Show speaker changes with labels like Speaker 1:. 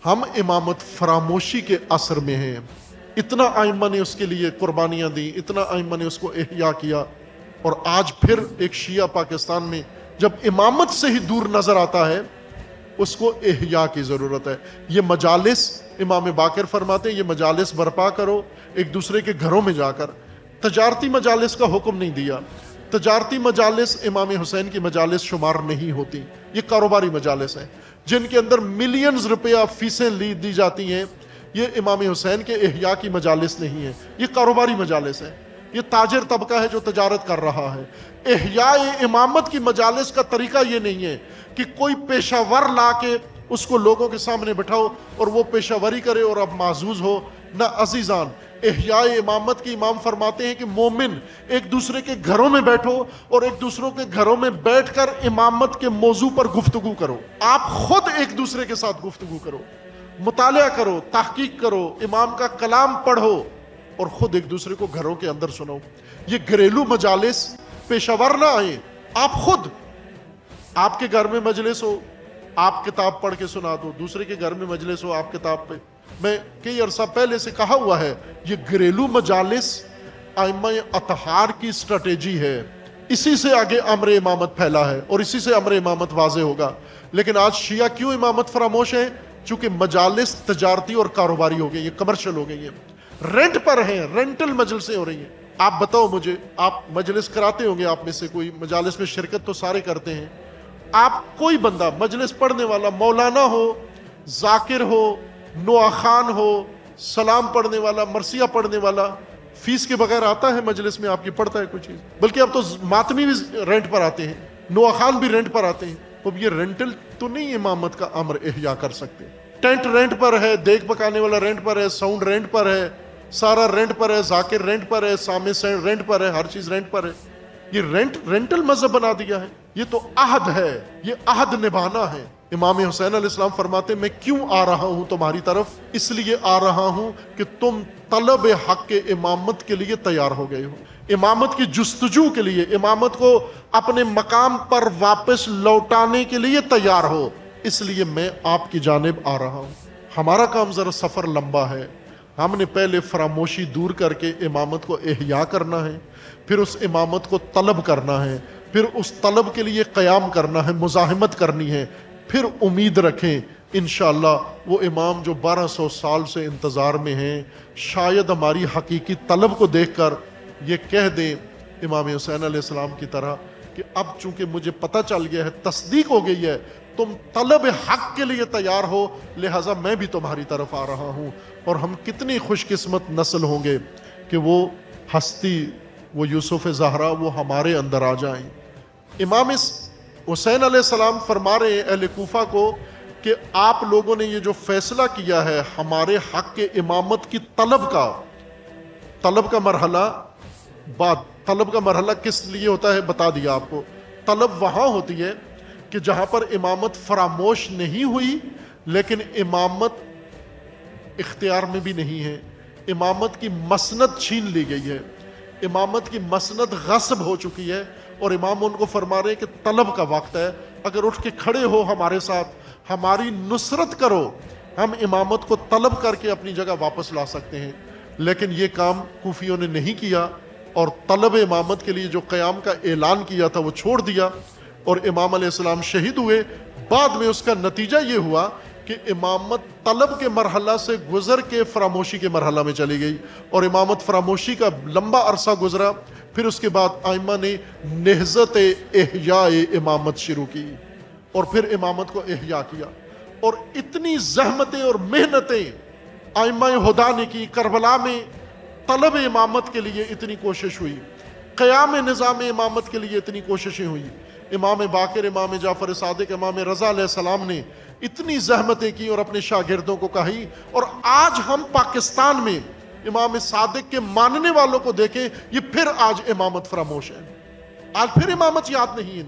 Speaker 1: ہم امامت فراموشی کے عصر میں ہیں. اتنا ائمہ نے اس کے لیے قربانیاں دیں، اتنا ائمہ نے اس کو احیا کیا، اور آج پھر ایک شیعہ پاکستان میں جب امامت سے ہی دور نظر آتا ہے اس کو احیا کی ضرورت ہے. یہ مجالس، امام باقر فرماتے ہیں یہ مجالس برپا کرو ایک دوسرے کے گھروں میں جا کر. تجارتی مجالس کا حکم نہیں دیا. تجارتی مجالس امام حسین کی مجالس شمار نہیں ہوتی. یہ کاروباری مجالس ہیں جن کے اندر ملینز روپیہ فیسیں دی جاتی ہیں. یہ امام حسین کے احیا کی مجالس نہیں ہیں، یہ کاروباری مجالس ہیں. یہ تاجر طبقہ ہے جو تجارت کر رہا ہے. احیاء امامت کی مجالس کا طریقہ یہ نہیں ہے کہ کوئی پیشہ ور لا کے اس کو لوگوں کے سامنے بٹھاؤ اور وہ پیشہ وری کرے اور اب معزوز ہو. نہ عزیزان، احیاء امامت کی امام فرماتے ہیں کہ مومن ایک دوسرے کے گھروں میں بیٹھو اور ایک دوسروں کے گھروں میں بیٹھ کر امامت کے موضوع پر گفتگو کرو. آپ خود ایک دوسرے کے ساتھ گفتگو کرو، مطالعہ کرو، تحقیق کرو، امام کا کلام پڑھو اور خود ایک دوسرے کو گھروں کے اندر سنو. یہ گھریلو مجالس پیشہ ور نہ آئیں. آپ خود، آپ کے گھر میں مجلس ہو آپ کتاب پڑھ کے سنا دو، دوسرے کے گھر میں مجلس ہو آپ کتاب پہ. میں کئی عرصہ پہلے سے کہا ہوا ہے یہ گھریلو مجالس ائمہ اطہار کی اسٹریٹجی ہے. اسی سے آگے امر امامت پھیلا ہے اور اسی سے امر امامت واضح ہوگا. لیکن آج شیعہ کیوں امامت فراموش ہیں؟ چونکہ مجالس تجارتی اور کاروباری ہو گئی، یہ کمرشل ہو گئی ہیں، رینٹ پر ہیں، رینٹل مجلسیں ہو رہی ہیں. آپ بتاؤ مجھے، آپ مجلس کراتے ہوں گے، آپ میں سے کوئی مجالس میں شرکت تو سارے کرتے ہیں. آپ کوئی بندہ مجلس پڑھنے والا، مولانا ہو، ذاکر ہو، نوح خان ہو، سلام پڑھنے والا، مرثیہ پڑھنے والا، فیس کے بغیر آتا ہے مجلس میں آپ کی؟ پڑھتا ہے کوئی چیز؟ بلکہ اب تو ماتمی بھی رینٹ پر آتے ہیں، نوح خان بھی رینٹ پر آتے ہیں. اب یہ رینٹل تو نہیں امامت کا امر احیا کر سکتے. ٹینٹ رینٹ پر ہے، دیگ پکانے والا رینٹ پر ہے، ساؤنڈ رینٹ پر ہے، سارا رینٹ پر ہے، ذاکر رینٹ پر ہے، سامع رینٹ پر ہے، ہر چیز رینٹ پر ہے. یہ رینٹل مذہب بنا دیا ہے. یہ تو عہد ہے، یہ عہد نبھانا ہے. امام حسین علیہ السلام فرماتے میں کیوں آ رہا ہوں تمہاری طرف؟ اس لیے آ رہا ہوں کہ تم طلب حق کے امامت کے لیے تیار ہو گئے ہو، امامت کی جستجو کے لیے، امامت کو اپنے مقام پر واپس لوٹانے کے لیے تیار ہو. اس لیے میں آپ کی جانب آ رہا ہوں. ہمارا کام ذرا سفر لمبا ہے. ہم نے پہلے فراموشی دور کر کے امامت کو احیا کرنا ہے، پھر اس امامت کو طلب کرنا ہے، پھر اس طلب کے لیے قیام کرنا ہے، مزاحمت کرنی ہے. پھر امید رکھیں انشاءاللہ وہ امام جو 1200 سال سے انتظار میں ہیں، شاید ہماری حقیقی طلب کو دیکھ کر یہ کہہ دیں امام حسین علیہ السلام کی طرح کہ اب چونکہ مجھے پتہ چل گیا ہے، تصدیق ہو گئی ہے، تم طلب حق کے لیے تیار ہو، لہٰذا میں بھی تمہاری طرف آ رہا ہوں. اور ہم کتنی خوش قسمت نسل ہوں گے کہ وہ ہستی، وہ یوسف زہرا وہ ہمارے اندر آ جائیں. امام حسین علیہ السلام فرما رہے ہیں اہل کوفہ کو کہ آپ لوگوں نے یہ جو فیصلہ کیا ہے ہمارے حق کے امامت کی طلب کا مرحلہ، طلب کا مرحلہ کس لیے ہوتا ہے بتا دیا آپ کو. طلب وہاں ہوتی ہے کہ جہاں پر امامت فراموش نہیں ہوئی لیکن امامت اختیار میں بھی نہیں ہے، امامت کی مسند چھین لی گئی ہے، امامت کی مسند غصب ہو چکی ہے، اور امام ان کو فرما رہے ہیں کہ طلب کا وقت ہے. اگر اٹھ کے کھڑے ہو ہمارے ساتھ، ہماری نصرت کرو، ہم امامت کو طلب کر کے اپنی جگہ واپس لا سکتے ہیں. لیکن یہ کام کوفیوں نے نہیں کیا اور طلب امامت کے لیے جو قیام کا اعلان کیا تھا وہ چھوڑ دیا، اور امام علیہ السلام شہید ہوئے. بعد میں اس کا نتیجہ یہ ہوا کہ امامت طلب کے مرحلہ سے گزر کے فراموشی کے مرحلہ میں چلی گئی، اور امامت فراموشی کا لمبا عرصہ گزرا. پھر اس کے بعد ائمہ نے نہضت احیاء امامت شروع کی اور پھر امامت کو احیا کیا. اور اتنی زحمتیں اور محنتیں ائمہ ہدیٰ نے کی. کربلا میں طلب امامت کے لیے اتنی کوشش ہوئی، قیام نظام امامت کے لیے اتنی کوششیں ہوئی. امام باقر، امام جعفر صادق، امام رضا علیہ السلام نے اتنی زحمتیں کی اور اپنے شاگردوں کو کہی. اور آج ہم پاکستان میں امام صادق کے ماننے والوں کو دیکھیں، یہ پھر آج امامت فراموش ہے، آج پھر امامت یاد نہیں ہے.